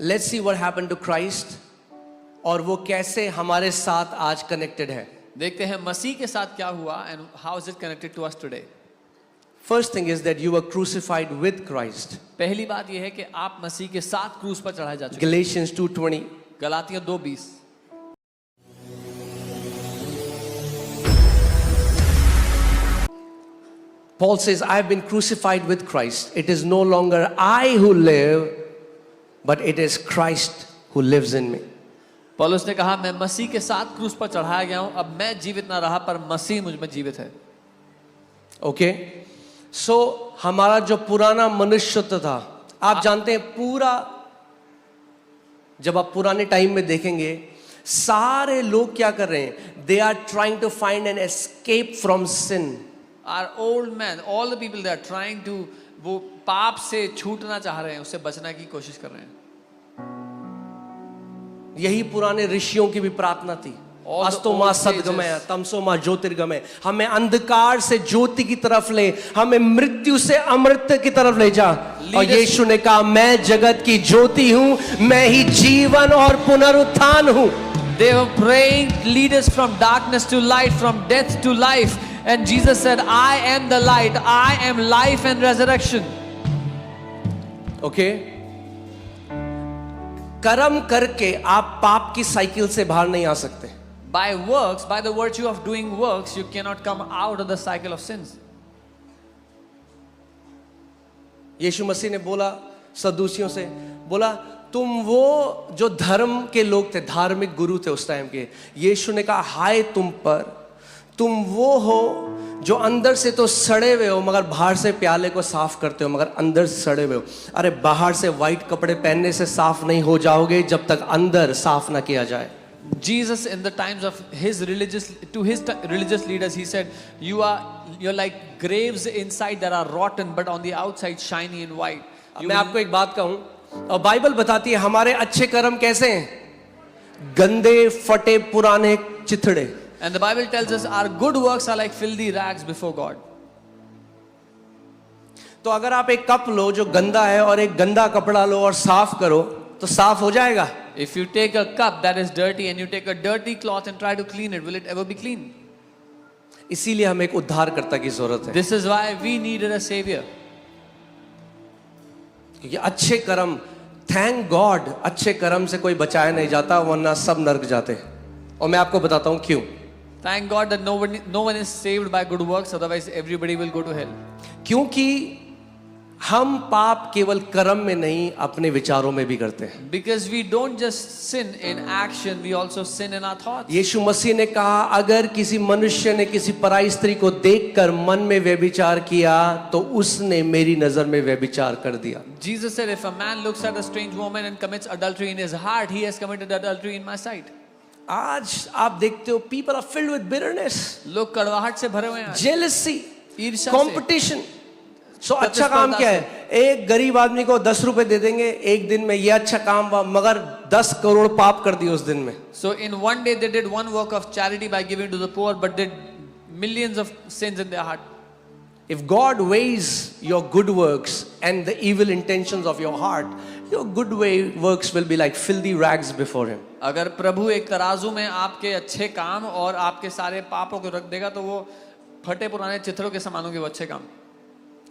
Let's see what happened to Christ और वो कैसे हमारे साथ आज कनेक्टेड है. देखते हैं मसीह के साथ क्या हुआ and how is it connected to us today. First thing is that you were crucified with Christ. पहली बात यह है कि आप मसीह के साथ क्रूस पर चढ़ाए जा चुके हैं. Galatians 2:20. गलातियों 2:20. Paul says, I have been crucified with Christ. It is no longer I who live, but it is Christ who lives in me. पौलुस ने कहा मैं मसीह के साथ क्रूस पर चढ़ाया गया हूं, अब मैं जीवित ना रहा पर मसीह मुझ में जीवित है. ओके सो हमारा जो पुराना मनुष्यत्व था, आप जानते हैं पूरा, जब आप पुराने टाइम में देखेंगे सारे लोग क्या कर रहे हैं, they are trying to find an escape from sin. Our old man, all the people they are trying to, वो पाप से छूटना चाह रहे हैं, उससे बचने की कोशिश कर रहे हैं. यही पुराने ऋषियों की भी प्रार्थना थी. अस्तो मां सद्गमय तमसो मां ज्योतिर्गमय. हमें अंधकार से ज्योति की तरफ ले, हमें मृत्यु से अमृत की तरफ ले जा. और यीशु ने कहा मैं जगत की ज्योति हूं, मैं ही जीवन और पुनरुत्थान हूं. They were praying, lead us from darkness to light, from death to life. And Jesus said, I am the light, I am life and resurrection. Okay? कर्म करके आप पाप की साइकिल से बाहर नहीं आ सकते. By works, by the virtue of doing works, you cannot come out of the cycle of sins. यीशु मसीह ने बोला सदूसियों से, बोला तुम वो जो धर्म के लोग थे, धार्मिक गुरु थे उस टाइम के. यीशु ने कहा हाय तुम पर, तुम वो हो जो अंदर से तो सड़े हुए हो मगर बाहर से प्याले को साफ करते हो, मगर अंदर से सड़े हुए हो. अरे बाहर से व्हाइट कपड़े पहनने से साफ नहीं हो जाओगे जब तक अंदर साफ ना किया जाए. Jesus in the times of his religious leaders he said you're like graves inside that are rotten but on the outside shiny and white. मैं आपको एक बात कहूं, और बाइबल बताती है हमारे अच्छे कर्म कैसे हैं, गंदे फटे पुराने चिथड़े. And the Bible tells us our good works are like filthy rags before God. तो अगर आप एक कप लो जो गंदा है और एक गंदा कपड़ा लो और साफ करो तो साफ हो जाएगा. If you take a cup that is dirty and you take a dirty cloth and try to clean it, will it ever be clean? इसीलिए हमें एक उद्धारकर्ता की जरूरत है. This is why we needed a savior. क्योंकि अच्छे कर्म, थैंक गॉड, अच्छे कर्म से कोई बचाया नहीं जाता वरना सब नरक जाते. और मैं आपको बताता हूं क्यों. Thank God that no one is saved by good works, otherwise everybody will go to hell. क्योंकि हम पाप केवल कर्म में नहीं अपने विचारों में भी करते हैं. Because we don't just sin in action, we also sin in our thoughts. यीशु मसीह ने कहा अगर किसी मनुष्य ने किसी पराई स्त्री को देखकर मन में व्यभिचार किया तो उसने मेरी नजर में व्यभिचार कर दिया. Jesus said if a man looks at a strange woman and commits adultery in his heart, he has committed adultery in my sight. आज आप देखते हो people are filled with bitterness, लोग कड़वाहट से भरे हुए हैं, jealousy, ईर्ष्या, competition. So अच्छा काम क्या है, एक गरीब आदमी को 10 रुपए दे देंगे एक दिन में, ये अच्छा काम हुआ, मगर 10 करोड़ पाप कर दिए उस दिन में. So in one day they did one work of charity by giving to the poor, but did millions of sins in their heart. If God weighs your good works and the evil intentions of your heart, your good works will be like filthy rags before him. अगर प्रभु एक तराजू में आपके अच्छे काम और आपके सारे पापों को रख देगा तो वो फटे पुराने चित्रों के समान होंगे वो अच्छे काम.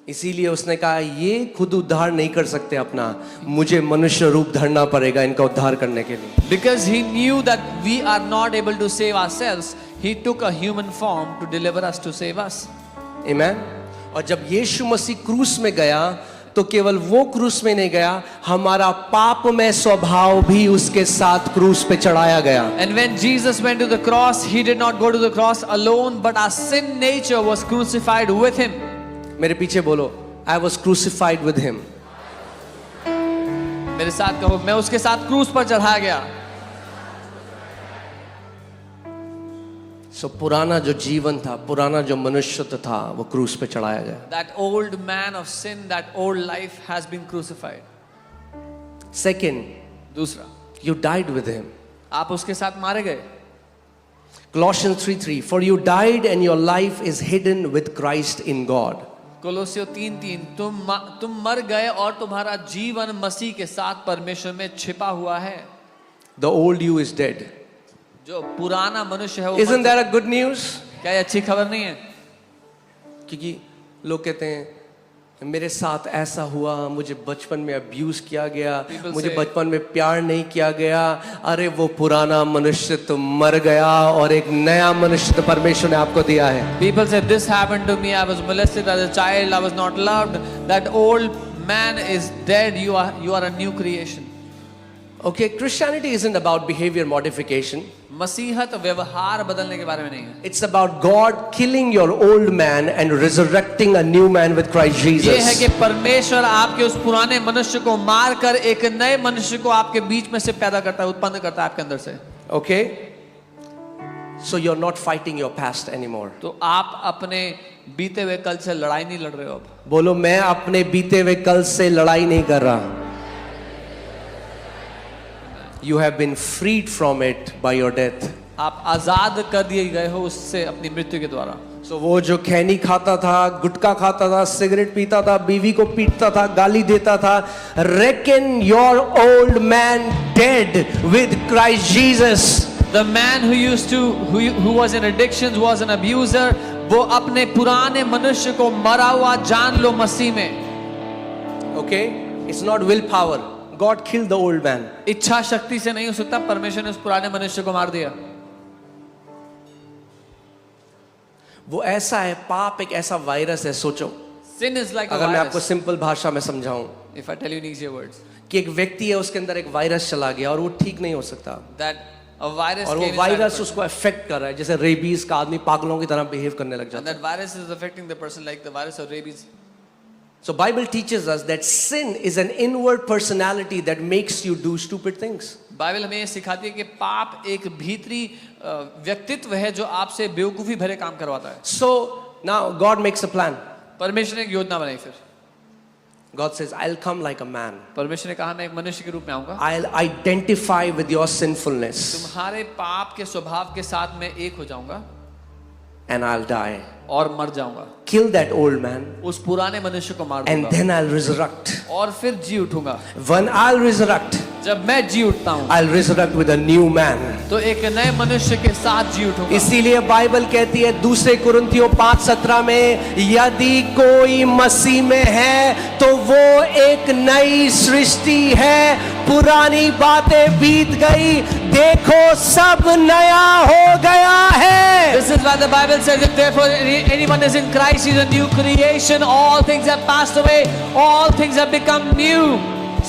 इसीलिए उसने कहा ये खुद उद्धार नहीं कर सकते अपना, मुझे मनुष्य रूप धरना पड़ेगा इनका उद्धार करने के लिए. Because he knew that we are not able to save ourselves, he took a human form to deliver us, to save us. Amen. और जब यीशु मसीह क्रूस में गया तो केवल वो क्रूस में नहीं गया, हमारा पापमय स्वभाव भी उसके साथ क्रूस पे चढ़ाया गया. And when Jesus went to the cross, he did not go to the cross alone, but our sin nature was crucified with him. मेरे पीछे बोलो, I was crucified with him. मेरे साथ कहो, मैं उसके साथ क्रूस पर चढ़ाया गया. So पुराना जो जीवन था, पुराना जो मनुष्यत्व था, वो क्रूस पे चढ़ाया गया. That old man of sin, that old life has been crucified. Second, दूसरा, you died with him. आप उसके साथ मारे गए. Colossians 3:3, for you died and your life is hidden with Christ in God. कोलोसियों 3:3 तुम मर गए और तुम्हारा जीवन मसीह के साथ परमेश्वर में छिपा हुआ है। The old you is dead. जो पुराना मनुष्य है वो Isn't that a good news? क्या ये अच्छी खबर नहीं है? क्योंकि लोग कहते हैं मेरे साथ ऐसा हुआ, मुझे बचपन में अब्यूज किया गया, People मुझे say- बचपन में प्यार नहीं किया गया। अरे वो पुराना मनुष्य तो मर गया और एक नया मनुष्य तो परमेश्वर ने आपको दिया है। People say this happened to me. I was molested as a child. I was not loved. That old man is dead. You are a new creation. Okay, Christianity isn't about behavior modification. मसीहत व्यवहार बदलने के बारे में नहीं है। It's about God killing your old man and resurrecting a new man with Christ ये है Jesus. कि परमेश्वर आपके उस पुराने मनुष्य को मारकर एक नए मनुष्य को आपके बीच में से पैदा करता है, उत्पन्न करता है आपके अंदर से। Okay? So you're not fighting your past anymore. तो आप अपने बीते हुए कल से लड़ाई नहीं लड़ रहे हो अब। बोलो मैं अपने बीते हुए कल से लड़ाई नहीं कर रहा। You have been freed from it by your death. आप आजाद कर दिए गए हो उससे अपनी मृत्यु के द्वारा। So वो जो खैनी खाता था, गुटखा खाता था, सिगरेट पीता था, बीवी को पीटता था, गाली देता था, reckon your old man dead with Christ Jesus. The man who was in addictions, was an abuser, वो अपने पुराने मनुष्य को मरा हुआ जान लो मसीह में। Okay? It's not willpower. God killed the old man. इच्छा शक्ति से नहीं हो सकता, परमेश्वर ने उस पुराने मनुष्य को मार दिया। वो ऐसा है, पाप एक ऐसा वायरस है। सोचो, Sin is like a अगर मैं आपको virus. सिंपल भाषा में समझाऊं If I tell you in easier words, कि एक व्यक्ति है, उसके अंदर एक वायरस चला गया और वो ठीक नहीं हो सकता, that a virus और वो came inside a virus person. उसको अफेक्ट कर रहा है, जैसे रेबीज का आदमी पागलों की तरह बिहेव करने लग And जाता है। that virus is affecting the person like the virus of rabies. So Bible teaches us that sin is an inward personality that makes you do stupid things. Bible हमें ये सिखाती है कि पाप एक भीतरी व्यक्तित्व है जो आपसे बेवकूफी भरे काम करवाता है। So now God makes a plan. परमेश्वर ने एक योजना बनाई फिर। God says, I'll come like a man. परमेश्वर ने कहा मैं एक मनुष्य के रूप में आऊंगा, I'll identify with your sinfulness तुम्हारे पाप के स्वभाव के साथ मैं एक हो जाऊंगा and I'll die. और मर जाऊंगा, Kill that old man उस पुराने मनुष्य को मार and दूंगा then I'll resurrect. और फिर जी उठूंगा। When I'll resurrect, जब मैं जी उठता हूँ I'll resurrect with a new man. तो एक नए मनुष्य के साथ जी उठूंगा। इसीलिए बाइबल कहती है दूसरे कुरिन्थियों 5:17 में, यदि कोई मसीह में है तो वो एक नई सृष्टि है, पुरानी बातें बीत गई, देखो सब नया हो गया है। This is why the Bible says, if therefore anyone is in Christ, he is a new creation. All things have passed away. All things have become new.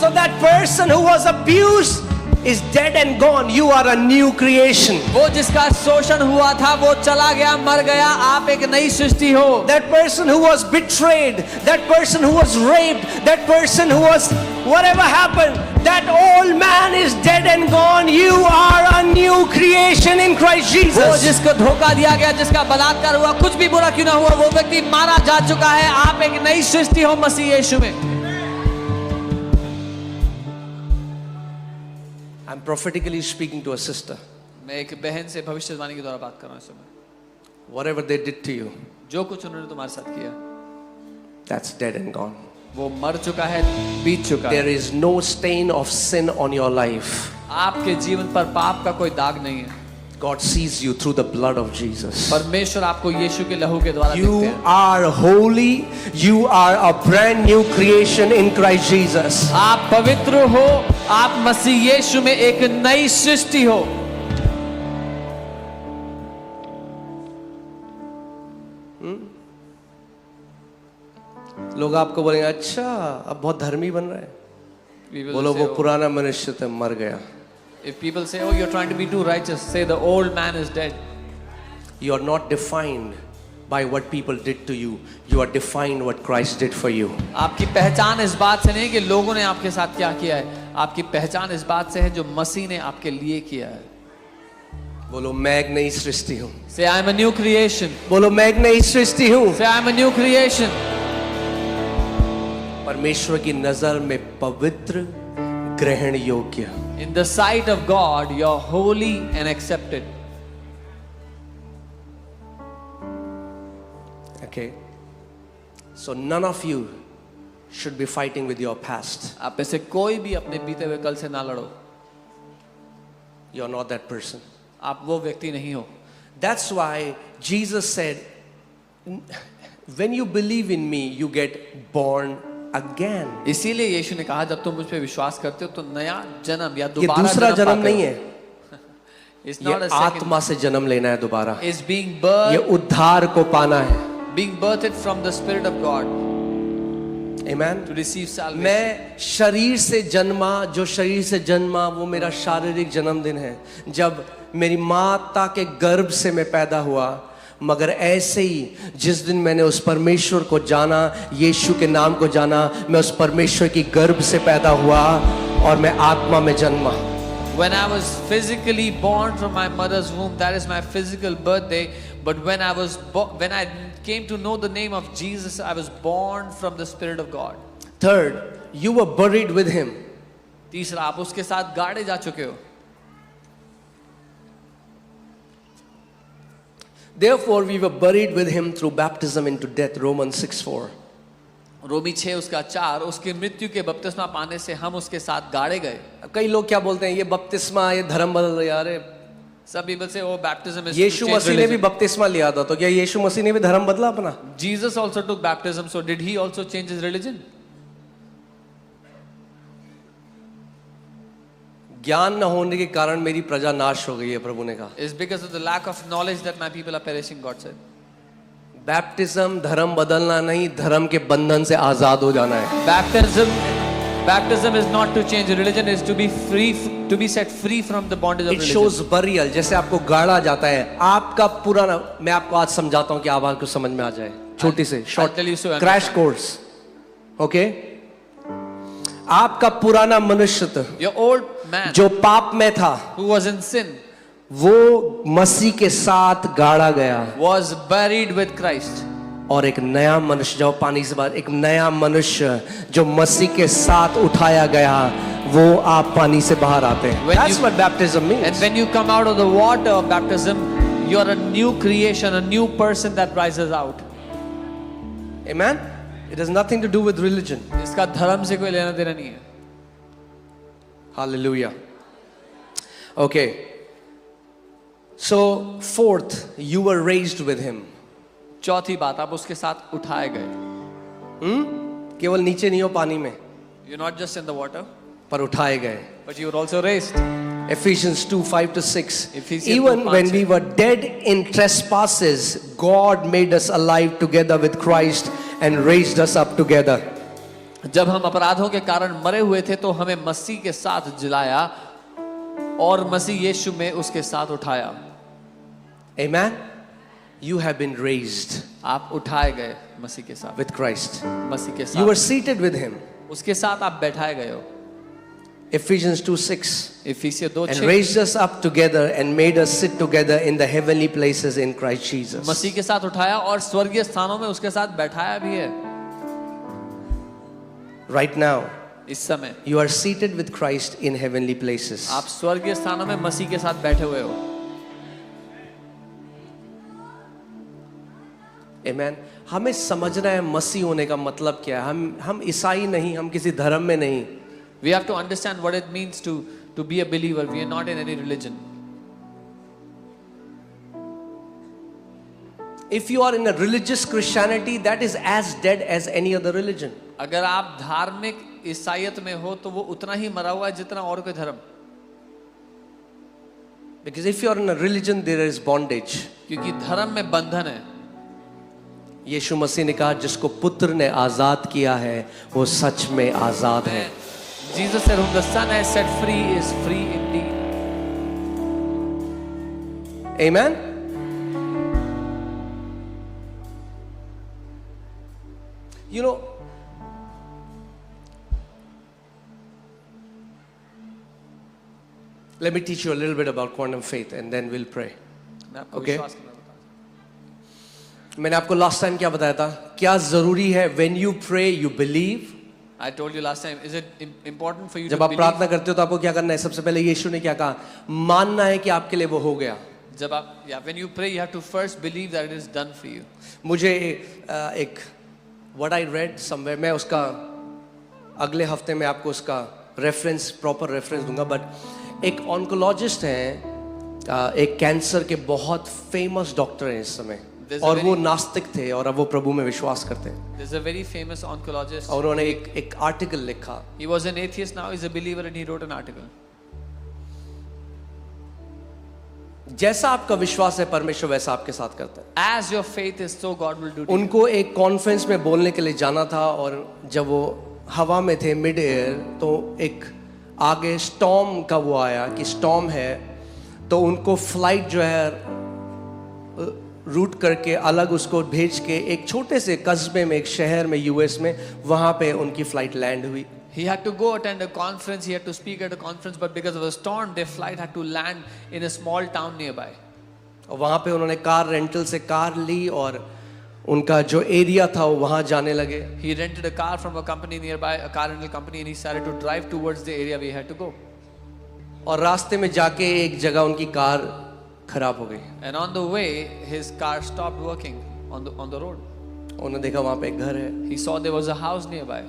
So that person who was abused is dead and gone. You are a new creation. वो जिसका शोषण हुआ था वो चला गया, मर गया, आप एक नई सृष्टि हो। That person who was betrayed, that person who was raped, that person who was whatever happened, that old man is dead and gone. You are a new creation in Christ वो Jesus. जिसको धोखा दिया गया, जिसका बलात्कार हुआ, कुछ भी बुरा क्यों ना हुआ, वो व्यक्ति मारा जा चुका है। आप एक नई सृष्टि हो मसीह यीशु में। I'm prophetically speaking to a sister. मैं एक बहन से भविष्यवाणी के द्वारा बात कर रहा हूँ इस समय। Whatever they did to you, जो कुछ उन्होंने तुम्हारे साथ किया that's dead and gone. वो मर चुका है, बीत चुका There है। is no stain of sin on your life. आपके जीवन पर पाप का कोई दाग नहीं है। God sees you through the blood of Jesus. परमेश्वर आपको यीशु के लहू के द्वारा You देखते हैं। are holy. You are a brand new creation in Christ Jesus. आप पवित्र हो, आप मसीह यीशु में एक नई सृष्टि हो। लोग आपको बोलेंगे अच्छा अब बहुत धर्मी बन रहा है। People बोलो say, वो "Oh," पुराना मनुष्य तो मर गया। if people say, "Oh, you're trying to be too righteous," say the old man is dead. You are not defined by what people did to you. You are defined what Christ did for you. आपकी पहचान इस बात से नहीं कि लोगों ने आपके साथ क्या किया है, आपकी पहचान इस बात से है जो मसीह ने आपके लिए किया है। बोलो मैं एक नई सृष्टि हूँ। Say, I am a new creation. बोलो मैं एक नई सृष्टि हूँ। Say, I am a new creation. परमेश्वर की नजर में पवित्र, ग्रहण योग्य। In the sight of God, you're holy and accepted. Okay. So none of you should be fighting with your past. आप में से कोई भी अपने बीते हुए कल से ना लड़ो. You're not that person. आप वो व्यक्ति नहीं हो. That's why Jesus said, when you believe in me, you get born again. इसीलिए यीशु ने कहा जब तुम मुझ पे विश्वास करते हो तो नया जन्म या ये दोबारा दूसरा जन्म पाते हो. नहीं है, It's not ये a second. आत्मा से जन्म लेना है दोबारा. It's being ये birthed, उद्धार को पाना है. being birthed from the Spirit of God Amen. to receive salvation. मैं शरीर से जन्मा, जो शरीर से जन्मा वो मेरा शारीरिक जन्मदिन है, जब मेरी माता के गर्भ से मैं पैदा हुआ. मगर ऐसे ही जिस दिन मैंने उस परमेश्वर को जाना, यीशु के नाम को जाना, मैं उस परमेश्वर की गर्भ से पैदा हुआ और मैं आत्मा में जन्मा. When I was physically born from my mother's womb, that is my physical birthday. But when I came to know the name of Jesus, I was born from the Spirit of God. Third, you were buried with him. तीसरा, आप उसके साथ गाड़े जा चुके हो. Therefore, we were buried with him through baptism into death. Romans 6:4. रोमी 6 उसका 4, उसकी मृत्यु के बपतिस्मा पाने से हम उसके साथ गाड़े गए. कई लोग क्या बोलते हैं, ये बपतिस्मा, ये धर्म बदल गया. अरे Some people say, oh, baptism is to Yeshu change मसीह ने भी religion. बपतिस्मा लिया था, तो क्या यीशु मसीह ने भी धर्म बदला अपना? Jesus also took baptism, so did he also change his religion? ज्ञान न होने के कारण मेरी प्रजा नाश हो गई है, प्रभु ने कहा. It's because of the lack of knowledge that my people are perishing, God said. Baptism धर्म बदलना नहीं, धर्म के बंधन से आजाद हो जाना है. Baptism is not to change religion, is to be free, to be set free from the bondage of It religion. shows burial. जैसे आपको गाड़ा जाता है, आपका पुराना, मैं आपको आज समझाता हूँ कि आप आपको समझ में आ जाए. छोटी से I'll tell you so you crash course. Okay, आपका पुराना मनुष्य Your old man जो पाप में था, who was in sin वो मसीह के साथ गाड़ा गया was buried with Christ. और एक नया मनुष्य, जो पानी से बाहर, एक नया मनुष्य जो मसीह के साथ उठाया गया, वो आप पानी से बाहर आते हैं. That's what baptism means. And when you come out of the water of baptism, you are a new creation, a new person that rises out. Amen. It has nothing to do with religion. इसका धर्म से कोई लेना देना नहीं है. Hallelujah. Okay. So fourth, you were raised with him. चौथी बात, आप उसके साथ उठाए गए. केवल नीचे नहीं हो पानी में, You're not just in the water, पर उठाए गए. but you were also raised. Ephesians 2:5-6. Ephesians Even 2:5 when we were dead in trespasses, God made us alive together with Christ and raised us up together. जब हम अपराधों के कारण मरे हुए थे तो हमें मसीह के साथ जिलाया और मसीह यीशु में उसके साथ उठाया. Amen. You have been raised आप उठाए गए मसीह के साथ, with Christ. मसीह के You were साथ, seated with him. उसके साथ आप बैठाए गए हो. Ephesians 2:6. इफिसियों 2:6 And raised us up together and made us sit together in the heavenly places in Christ Jesus. मसीह के साथ उठाया और स्वर्गीय स्थानों में उसके साथ बैठाया भी है. Right now, इस समय you are seated with Christ in heavenly places. आप स्वर्गीय स्थानों में मसीह के साथ बैठे हुए हो. Amen. हमें समझना है मसीह होने का मतलब क्या है. हम ईसाई नहीं, हम किसी धर्म में नहीं. We have to understand what it means to be a believer. We are not in any religion. If you are in a religious Christianity, that is as dead as any other religion. अगर आप धार्मिक ईसाईयत में हो तो वो उतना ही मरा हुआ है जितना और कोई धर्म. Because if you are in a religion, there is bondage. क्योंकि धर्म में बंधन है. यीशु मसीह ने कहा, जिसको पुत्र ने आजाद किया है वो सच में आजाद है. Jesus said, whom the Son has set free is free indeed. Amen. You know, let me teach you a little bit about quantum faith and then we'll pray. मैं आपको Okay. विश्वास करना बताता मैंने आपको लास्ट टाइम क्या बताया था? क्या जरूरी है? When you pray, you believe. हूं. I told you last time, is it important for you जब to आप believe? प्रार्थना करते हो तो आपको क्या करना है? सबसे पहले यीशु ने क्या कहा? मानना है कि आपके लिए वो हो गया. जब आप when you pray, you have to first believe that it is done for you. मुझे एक what I read somewhere, मैं उसका अगले हफ्ते में आपको उसका रेफरेंस, प्रॉपर रेफरेंस दूंगा, बट एक ऑन्कोलॉजिस्ट हैं, एक कैंसर के बहुत फेमस डॉक्टर हैं इस समय, और वो नास्तिक थे और अब वो प्रभु में विश्वास करते हैं। There's a very famous oncologist. और उन्होंने एक आर्टिकल लिखा। He was an atheist, now he's a believer, and he wrote an article. जैसा आपका विश्वास है परमेश्वर वैसा आपके साथ करता है। As your faith is, so God will do to you. उनको एक कॉन्फ्रेंस में बोलने के लिए जाना था, और जब वो हवा में थे मिड एयर, तो एक आगे स्टॉर्म का वो आया कि स्टॉर्म है, तो उनको फ्लाइट जो है रूट करके अलग उसको भेज के एक छोटे से कस्बे में, एक शहर में यूएस में, वहाँ पे उनकी फ्लाइट लैंड हुई। He had to go attend a conference, he had to speak at a conference, but because of a storm, their flight had to land in a small town nearby. और वहाँ पे उन्होंने car rental से car ली, और उनका जो area था वो वहाँ जाने लगे। He rented a car from a company nearby, a car rental company, and he started to drive towards the area we had to go. और रास्ते में जाके एक जगह उनकी कार खराब हो गई। And on the way, his car stopped working on the road. उन्होंने देखा वहाँ पे एक घर है, He saw there was a house nearby.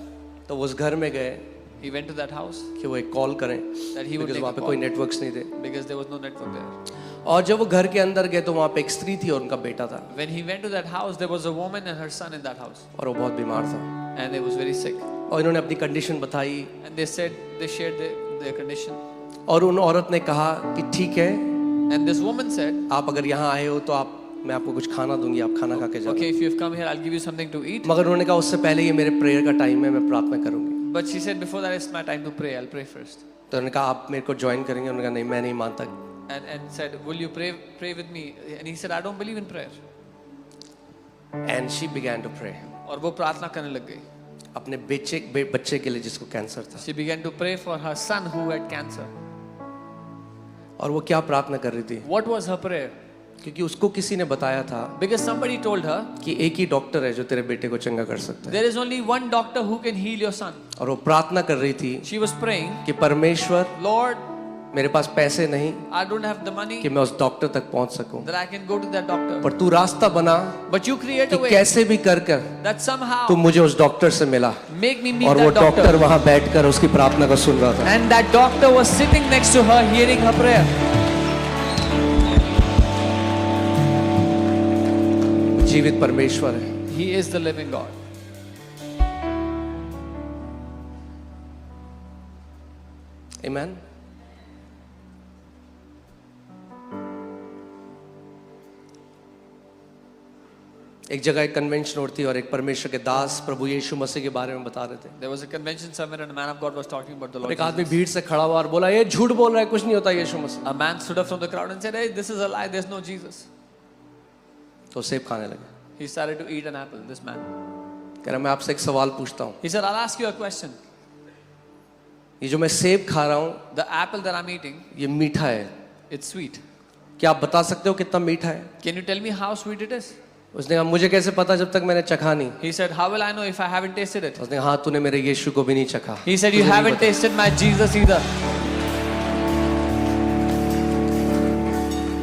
तो वो उस घर में गए He went to that house कि वो एक कॉल करें, that he would because take वहाँ a पे call, कोई नेटवर्क्स नहीं थे। because there was no network there. और जब वो घर के अंदर गए तो वहाँ पे एक स्त्री थी और उनका बेटा था, When he went to that house, there was a woman and her son in that house, और वो बहुत बीमार था। and they was very sick. और इन्होंने अपनी कंडीशन बताई, And they shared their condition. और उन औरत ने कहा कि ठीक है, And this woman said, आप अगर यहाँ आए हो तो मैं आपको कुछ खाना दूंगी, आप खाना खा के जाओ। okay, if you've come here, I'll give you something to eat. मगर उन्होंने कहा उससे पहले ये मेरे प्रेयर का टाइम है, मैं प्रार्थना करूंगी। But she said, before that, it's my time to pray. I'll pray first. तो उन्होंने कहा आप मेरे को ज्वाइन करेंगे? उन्होंने कहा नहीं, मैं नहीं मानता। And said, will you pray with me? And he said, I don't believe in prayer. And she began to pray, और वो प्रार्थना करने लग गई। अपने बच्चे के लिए जिसको कैंसर था। She began to pray for her son who had cancer. और वो क्या प्रार्थना कर रही थी? What was her prayer? क्योंकि उसको किसी ने बताया था Because somebody told her, कि एक ही डॉक्टर है जो तेरे बेटे को चंगा कर सकता है। there is only one doctor who can heal your son. और वो प्रार्थना कर रही थी She was praying, कि परमेश्वर, Lord, मेरे पास पैसे नहीं I don't have the money कि मैं उस डॉक्टर तक पहुंच सकूं, that I can go to that doctor. पर तू रास्ता बना But you create कि a way कैसे भी कर कर that somehow तू मुझे उस डॉक्टर से मिला। make me meet और वो that डॉक्टर doctor. वहां बैठकर उसकी प्रार्थना को सुन रहा था। And that doctor was sitting next to her, hearing her prayer. जीवित परमेश्वर है। He is the living God. Amen. एक जगह एक कन्वेंशन होती और एक परमेश्वर के दास प्रभु यीशु मसीह के बारे में बता रहे थे। There was a convention somewhere and a man of God was talking about the और Lord एक आदमी Jesus. भीड़ से खड़ा हुआ और बोला ये झूठ बोल रहा है, कुछ नहीं होता यीशु मसीह। A man stood up from the crowd and said, hey, this is a lie, there's no Jesus. तो सेब खाने लगे। He started to eat an apple, this man. कह रहा मैं आपसे एक सवाल पूछता हूँ, He said, I'll ask you a question. ये जो मैं सेब खा रहा हूँ The apple that I'm eating, ये मीठा है, it's sweet. क्या आप बता सकते हो कितना मीठा है? Can you tell me how sweet it is? उसने कहा मुझे कैसे पता जब तक मैंने चखा नहीं। He said, how will I know if I haven't tasted it? उसने कहा हाँ तूने मेरे यीशु को भी नहीं चखा। He said, you तुझे नहीं haven't पता। tasted my Jesus either.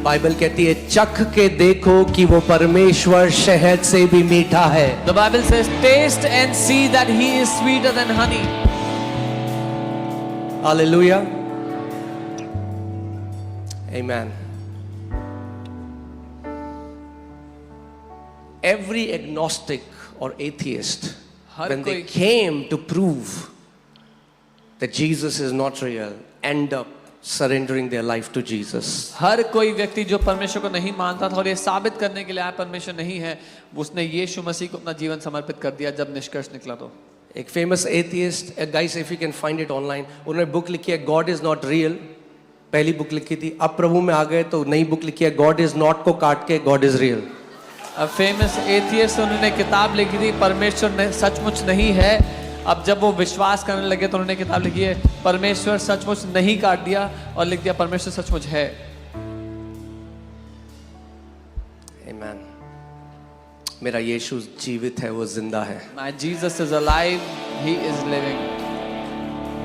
Bible कहती है चख के देखो कि वो परमेश्वर शहद से भी मीठा है। The Bible says, taste and see that he is sweeter than honey. Hallelujah, amen. Every agnostic or atheist, her when they कोई- came to prove that Jesus is not real, end up surrendering their life to Jesus. हर कोई व्यक्ति जो परमेश्वर को नहीं मानता था और ये साबित करने के लिए आया परमेश्वर नहीं है, उसने यीशु मसीह को अपना जीवन समर्पित कर दिया जब निष्कर्ष निकला तो। एक famous atheist, guys if you can find it online, उन्होंने बुक लिखी है गॉड इज नॉट रियल, पहली बुक लिखी थी। अब प्रभु में आ गए तो नई बुक लिखी है गॉड इज नॉट को काट के God is real. A famous atheist, उन्होंने किताब लिखी थी परमेश्वर ने सचमुच नहीं है। अब जब वो विश्वास करने लगे तो उन्होंने किताब लिखी है परमेश्वर सचमुच नहीं, काट दिया और लिख दिया परमेश्वर सचमुच है। आमेन। मेरा यीशु जीवित है, वो जिंदा है। My Jesus is alive, he is living.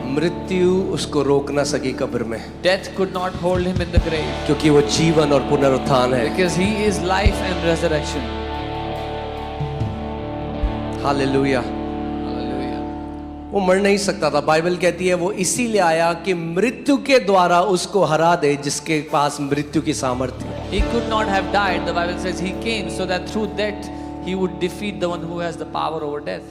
मृत्यु उसको रोक ना सकी कब्र में, Death could not hold him in the grave क्योंकि वो जीवन और पुनरुत्थान है। because he is life and resurrection. Hallelujah. Hallelujah. वो मर नहीं सकता था। बाइबल कहती है वो इसीलिए आया कि मृत्यु के द्वारा उसको हरा दे जिसके पास मृत्यु की सामर्थ्य है। He could not have died. The Bible says he came so that through death he would defeat the one who has the power over death.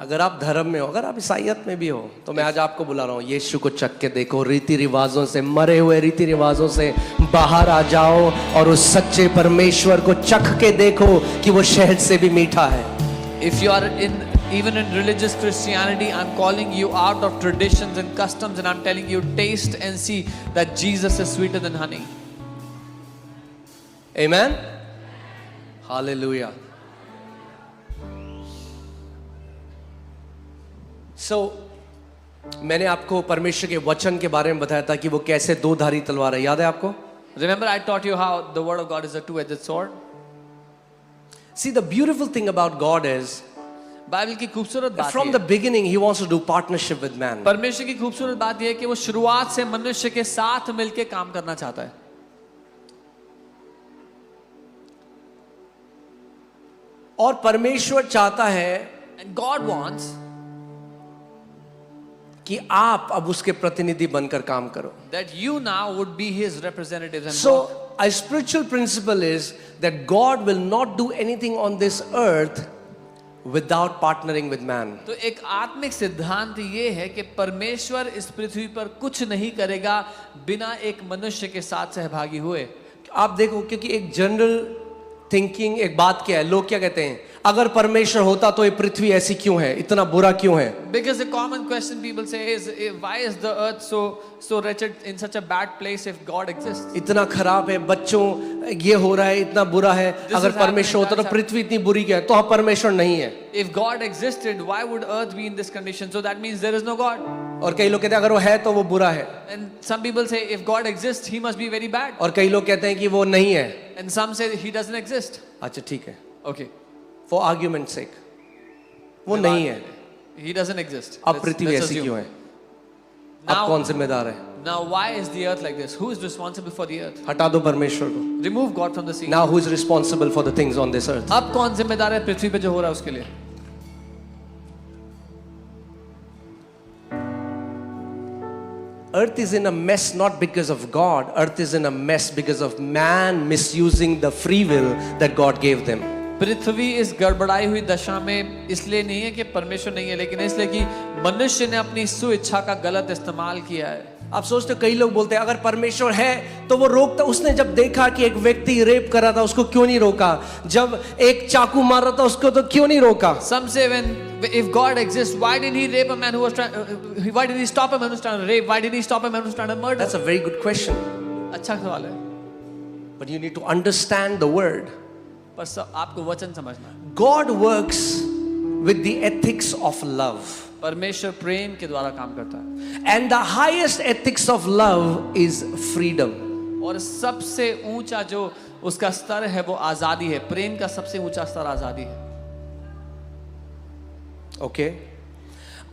अगर आप धर्म में हो, अगर आप ईसाइयत में भी हो, तो मैं आज आपको बुला रहा हूँ, यीशु को चख के देखो, रीति रिवाजों से, मरे हुए रीति रिवाजों से बाहर आ जाओ और उस सच्चे परमेश्वर को चख के देखो कि वो शहद से भी मीठा है। If you are even in religious Christianity, I'm calling you out of traditions and customs, and I'm telling you, taste and see that Jesus is sweeter than honey. Amen? Hallelujah. So, मैंने आपको परमेश्वर के वचन के बारे में बताया था कि वो कैसे दो धारी तलवार है। याद है आपको? Remember, I taught you how the word of God is a two-edged sword. See, the beautiful thing about God is, Bible की खूबसूरत बात from ये the beginning, He wants to do partnership with man. परमेश्वर की खूबसूरत बात यह है कि वो शुरुआत से मनुष्य के साथ मिलकर काम करना चाहता है। और परमेश्वर चाहता है And God wants कि आप अब उसके प्रतिनिधि बनकर काम करो। that you now would be His representatives. And So, a spiritual principle is that God will not do anything on this earth without partnering with man. तो एक आत्मिक सिद्धांत ये है कि परमेश्वर इस पृथ्वी पर कुछ नहीं करेगा बिना एक मनुष्य के साथ सहभागी हुए। आप देखो, क्योंकि एक जनरल थिंकिंग, एक बात क्या है, लोग क्या कहते हैं, अगर परमेश्वर होता तो ये पृथ्वी ऐसी क्यों है, इतना बुरा क्यों है? Because the common question people say is, why is the earth so wretched in such a bad place if God exists? इतना खराब है, बच्चों ये हो रहा है, इतना बुरा है, अगर परमेश्वर होता तो पृथ्वी इतनी बुरी क्यों है? तो हाँ, परमेश्वर नहीं है। If God existed, why would earth be in this condition? So that means there is no God. और कई लोग कहते हैं अगर वो है तो वो बुरा है, And some people say if God exists, He must be very bad. और कई लोग कहते हैं कि वो नहीं है। And some say He doesn't exist. अच्छा ठीक है, Okay. for argument's sake, वो नहीं है। He doesn't exist. अब पृथ्वी ऐसी क्यों है? अब कौन जिम्मेदार है? Now why is the earth like this? Who is responsible for the earth? हटा दो परमेश्वर को। Remove God from the scene. Now who is responsible for the things on this earth? अब कौन जिम्मेदार है पृथ्वी पे जो हो रहा है उसके लिए? Earth is in a mess not because of God. Earth is in a mess because of man misusing the free will that God gave them. पृथ्वी इस गड़बड़ाई हुई दशा में इसलिए नहीं है कि परमेश्वर नहीं है, लेकिन इसलिए कि मनुष्य ने अपनी स्वेच्छा का गलत इस्तेमाल किया है। आप सोचते हो, कई लोग बोलते हैं अगर परमेश्वर है तो वो रोकता, उसने जब देखा कि एक व्यक्ति रेप कर रहा था उसको क्यों नहीं रोका, जब एक चाकू मार रहा था उसको तो क्यों नहीं रोका? Some say if God exists, why did He rape a man who was trying? Why did He stop a man who was trying to rape? Why did He stop a man who was trying to murder? That's a very good question. अच्छा सवाल है, But you need to understand the word. पर आपको वचन समझना है। God works with the ethics of love. परमेश्वर प्रेम के द्वारा काम करता है, And the highest ethics of love is freedom. और सबसे ऊंचा जो उसका स्तर है वो आजादी है। प्रेम का सबसे ऊंचा स्तर आजादी है। Okay?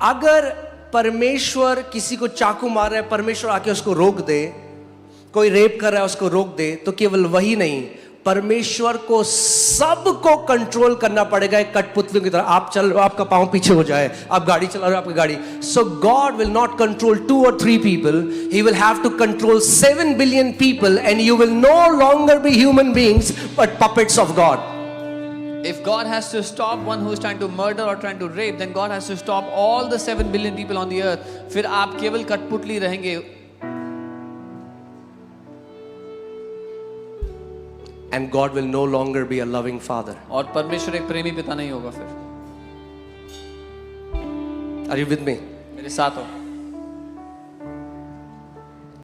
अगर परमेश्वर किसी को चाकू मार रहा है, परमेश्वर आके उसको रोक दे, कोई रेप कर रहा है उसको रोक दे, तो केवल वही नहीं, परमेश्वर को सबको कंट्रोल करना पड़ेगा एक कठपुतली की तरह। आप चल रहे हो, आपका पांव पीछे हो जाए, आप गाड़ी चला रहे हो, आपकी गाड़ी। So god will not control 2 or 3 people, he will have to control 7 billion people, and you will no longer be human beings but puppets of God. If God has to stop one who is trying to murder or trying to rape, then God has to stop all the 7 billion people on the earth. फिर आप केवल कठपुतली रहेंगे। And God will no longer be a loving father. और परमेश्वर एक प्रेमी पिता नहीं होगा फिर। Are you with me? मेरे साथ हो।